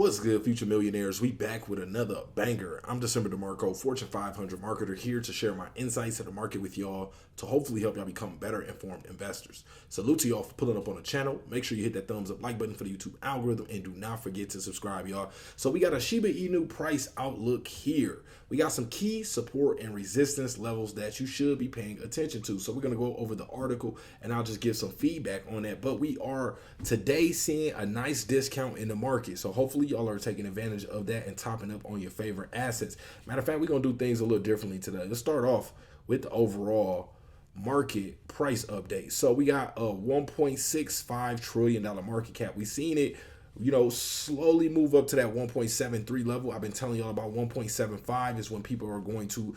What's good, future millionaires? We back with another banger. I'm DecemberDeMarco, Fortune 500 marketer, here to share my insights to the market with y'all to hopefully help y'all become better informed investors. Salute to y'all for pulling up on the channel. Make sure you hit that thumbs up like button for the YouTube algorithm, and do not forget to subscribe, y'all. So we got a Shiba Inu price outlook here. We got some key support and resistance levels that you should be paying attention to. So we're going to go over the article and I'll just give some feedback on that. But we are today seeing a nice discount in the market. So hopefully y'all are taking advantage of that and topping up on your favorite assets. Matter of fact, we're going to do things a little differently today. Let's start off with the overall market price update. So we got a $1.65 trillion market cap. We've seen it, slowly move up to that 1.73 level. I've been telling y'all about 1.75 is when people are going to,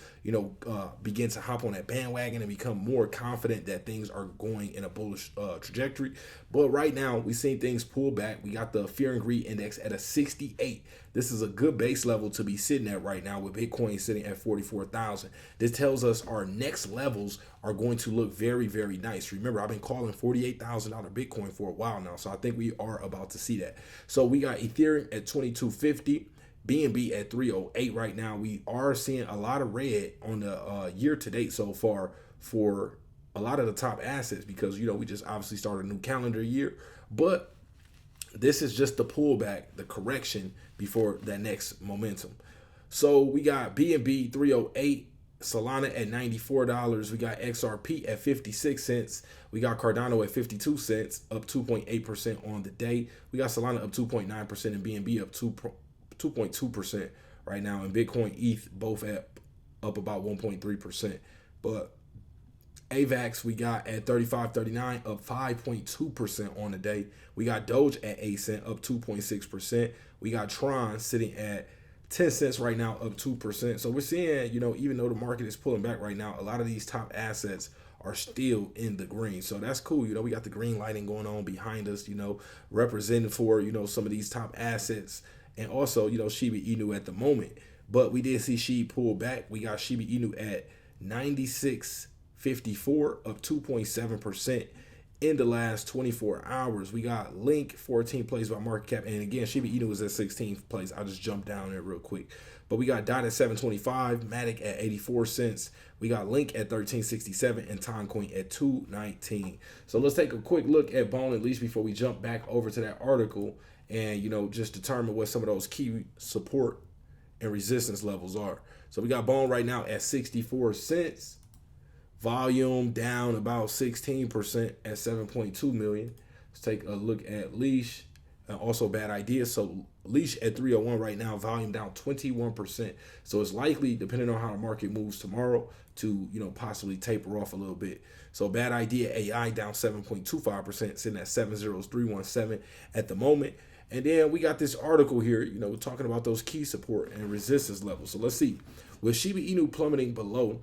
begin to hop on that bandwagon and become more confident that things are going in a bullish trajectory. But right now, we've seen things pull back. We got the fear and greed index at a 68. This is a good base level to be sitting at right now, with Bitcoin sitting at 44,000. This tells us our next levels are going to look very, very nice. Remember, I've been calling $48,000 Bitcoin for a while now, so I think we are about to see that. So we got Ethereum at 2250, BNB at 308 right now. We are seeing a lot of red on the year to date so far for a lot of the top assets because, we just obviously started a new calendar year. But this is just the pullback, the correction before that next momentum. So we got BNB 308, Solana at $94. We got XRP at 56 cents. We got Cardano at 52 cents, up 2.8% on the day. We got Solana up 2.9% and BNB up 2.2% right now. And Bitcoin, ETH both up about 1.3%. But AVAX we got at 35.39, up 5.2% on the day. We got Doge at 8 cents, up 2.6%. We got Tron sitting at 10 cents right now, up 2%. So we're seeing, even though the market is pulling back right now, a lot of these top assets are still in the green. So that's cool. We got the green lighting going on behind us, representing for, some of these top assets, and also, Shiba Inu at the moment. But we did see SHIB pull back. We got Shiba Inu at 96.54, up 2.7% in the last 24 hours. We got Link 14th place by market cap, and again Shiba Inu was at 16th place. I'll just jump down there real quick. But we got Dot at 725, Matic at 84 cents. We got Link at 1367 and Timecoin at 219. So let's take a quick look at Bone and Leash before we jump back over to that article and just determine what some of those key support and resistance levels are. So we got Bone right now at 64 cents. Volume down about 16% at 7.2 million. Let's take a look at Leash. Also bad idea. So Leash at 301 right now, volume down 21%. So it's likely, depending on how the market moves tomorrow, to possibly taper off a little bit. So bad idea AI down 7.25%, sitting at 70317 at the moment. And then we got this article here, talking about those key support and resistance levels. So let's see. With Shiba Inu plummeting below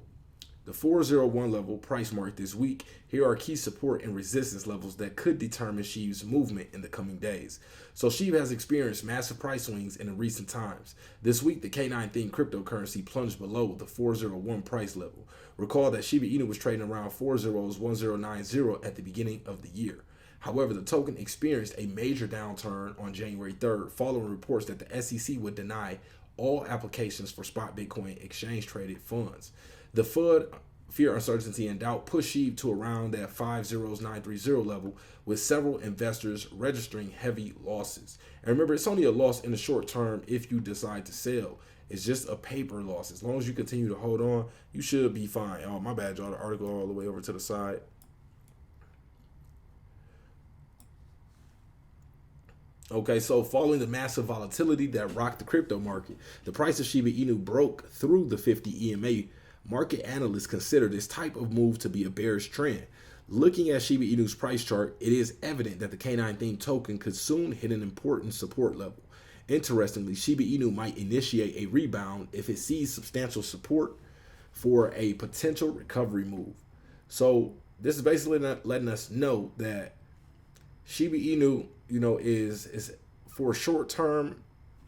the 401 level price mark this week, here are key support and resistance levels that could determine SHIB's movement in the coming days. So SHIB has experienced massive price swings in recent times. This week, the K9 themed cryptocurrency plunged below the 401 price level. Recall that Shiba Inu was trading around 40.1090 at the beginning of the year. However, the token experienced a major downturn on January 3rd following reports that the SEC would deny all applications for spot Bitcoin exchange traded funds. The FUD, fear, uncertainty, and doubt, pushed SHIB to around that 50930 level, with several investors registering heavy losses. And remember, it's only a loss in the short term if you decide to sell. It's just a paper loss. As long as you continue to hold on, you should be fine. Oh, my bad, y'all. The article all the way over to the side. Okay, so following the massive volatility that rocked the crypto market, the price of Shiba Inu broke through the 50 EMA. Market analysts consider this type of move to be a bearish trend. Looking at Shiba Inu's price chart, it is evident that the K9 themed token could soon hit an important support level. Interestingly, Shiba Inu might initiate a rebound if it sees substantial support for a potential recovery move. So this is basically letting us know that Shiba Inu, is for short-term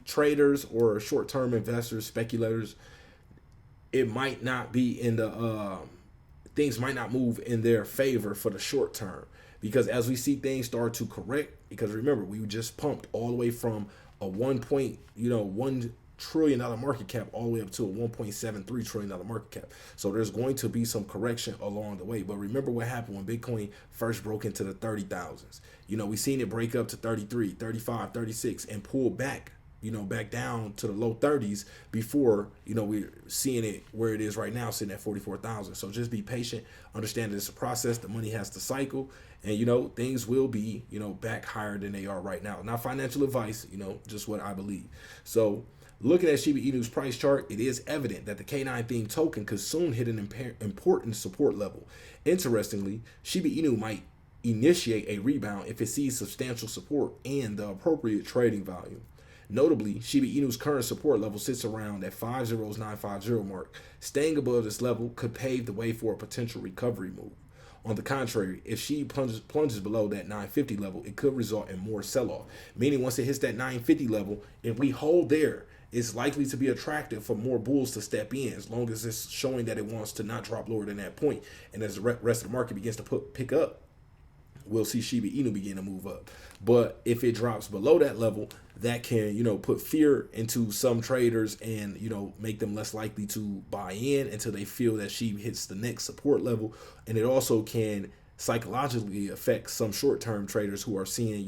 traders or short-term investors, speculators. It might not be in the things might not move in their favor for the short term, because as we see things start to correct, because remember, we just pumped all the way from a 1 trillion dollar market cap all the way up to a 1.73 trillion dollar market cap. So there's going to be some correction along the way. But remember what happened when Bitcoin first broke into the 30,000s. We seen it break up to 33, 35, 36 and pull back, back down to the low 30s before, we're seeing it where it is right now, sitting at 44,000. So just be patient, understand that it's a process. The money has to cycle, and, things will be, back higher than they are right now. Not financial advice, just what I believe. So looking at Shiba Inu's price chart, it is evident that the K9 theme token could soon hit an important support level. Interestingly, Shiba Inu might initiate a rebound if it sees substantial support and the appropriate trading volume. Notably, Shiba Inu's current support level sits around that 50950 mark. Staying above this level could pave the way for a potential recovery move. On the contrary, if SHIB plunges below that 950 level, it could result in more sell-off. Meaning once it hits that 950 level, if we hold there, it's likely to be attractive for more bulls to step in, as long as it's showing that it wants to not drop lower than that point. And as the rest of the market begins to pick up, we'll see Shiba Inu begin to move up. But if it drops below that level, that can, put fear into some traders and, make them less likely to buy in until they feel that SHIB hits the next support level. And it also can psychologically affect some short-term traders who are seeing,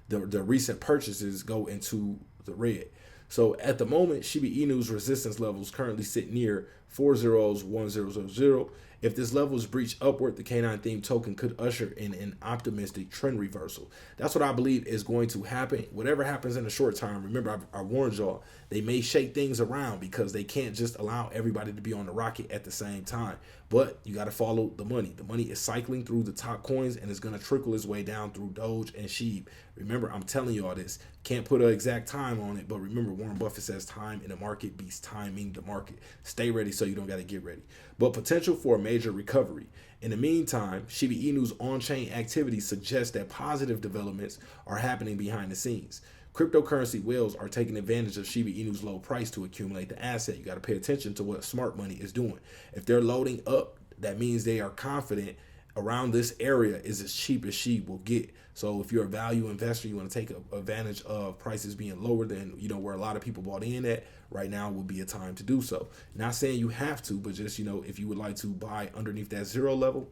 the recent purchases go into the red. So at the moment, Shiba Inu's resistance levels currently sit near 401000. If this level is breached upward, the K9 theme token could usher in an optimistic trend reversal. That's what I believe is going to happen. Whatever happens in the short term, remember I warned y'all, they may shake things around because they can't just allow everybody to be on the rocket at the same time. But you got to follow the money. The money is cycling through the top coins and it's going to trickle its way down through Doge and SHIB. Remember, I'm telling you all this. Can't put an exact time on it, but remember, Warren Buffett says time in the market beats timing the market. Stay ready so you don't got to get ready. But potential for a major recovery. In the meantime, Shiba Inu's on-chain activity suggests that positive developments are happening behind the scenes. Cryptocurrency whales are taking advantage of Shiba Inu's low price to accumulate the asset. You got to pay attention to what smart money is doing. If they're loading up, that means they are confident around this area is as cheap as SHIB will get. So if you're a value investor, you want to take advantage of prices being lower than, where a lot of people bought in at, right now would be a time to do so. Not saying you have to, but just, if you would like to buy underneath that 0 level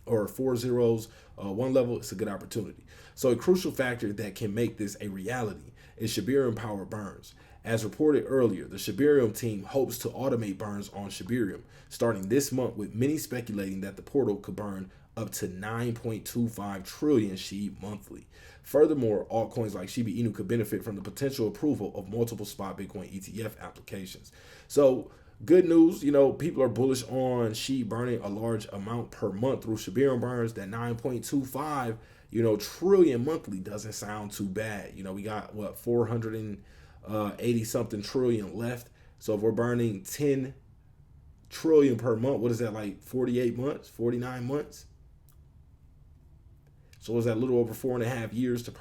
or 4 zeros, 1 level, it's a good opportunity. So a crucial factor that can make this a reality is Shibarium powered burns. As reported earlier, the Shibarium team hopes to automate burns on Shibarium starting this month, with many speculating that the portal could burn up to 9.25 trillion SHIB monthly. Furthermore, altcoins like Shiba Inu could benefit from the potential approval of multiple spot Bitcoin ETF applications. So good news, people are bullish on SHIB burning a large amount per month through Shibarium burns. That 9.25 trillion monthly doesn't sound too bad. We got 480 something trillion left. So if we're burning 10 trillion per month, what is that, like 48 months, 49 months? So is that a little over 4.5 years to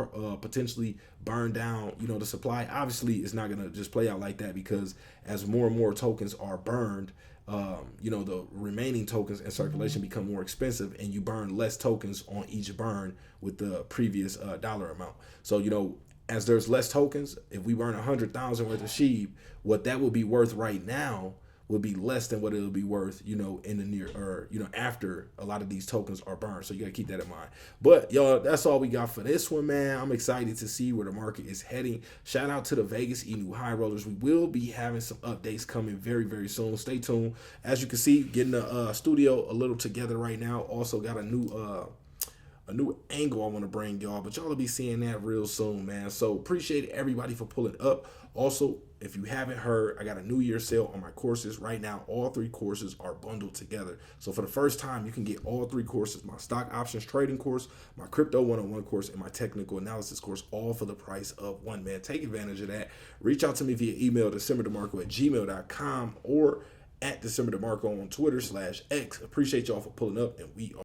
potentially burn down, the supply? Obviously, it's not going to just play out like that, because as more and more tokens are burned, the remaining tokens in circulation become more expensive, and you burn less tokens on each burn with the previous dollar amount. So, as there's less tokens, if we burn 100,000 worth of SHIB, what that would be worth right now would be less than what it'll be worth, in the near, or, after a lot of these tokens are burned. So you got to keep that in mind. But y'all, that's all we got for this one, man. I'm excited to see where the market is heading. Shout out to the Vegas Inu high rollers. We will be having some updates coming very, very soon. Stay tuned. As you can see, getting the studio a little together right now. Also got a new angle I want to bring y'all, but y'all will be seeing that real soon, man. So appreciate everybody for pulling up. Also, if you haven't heard, I got a New Year sale on my courses right now. All 3 courses are bundled together. So for the first time, you can get all 3 courses: my stock options trading course, my crypto 101 course, and my technical analysis course, all for the price of one. Man, take advantage of that. Reach out to me via email, DecemberDeMarco@gmail.com, or at DecemberDeMarco on Twitter /X. Appreciate y'all for pulling up, and we are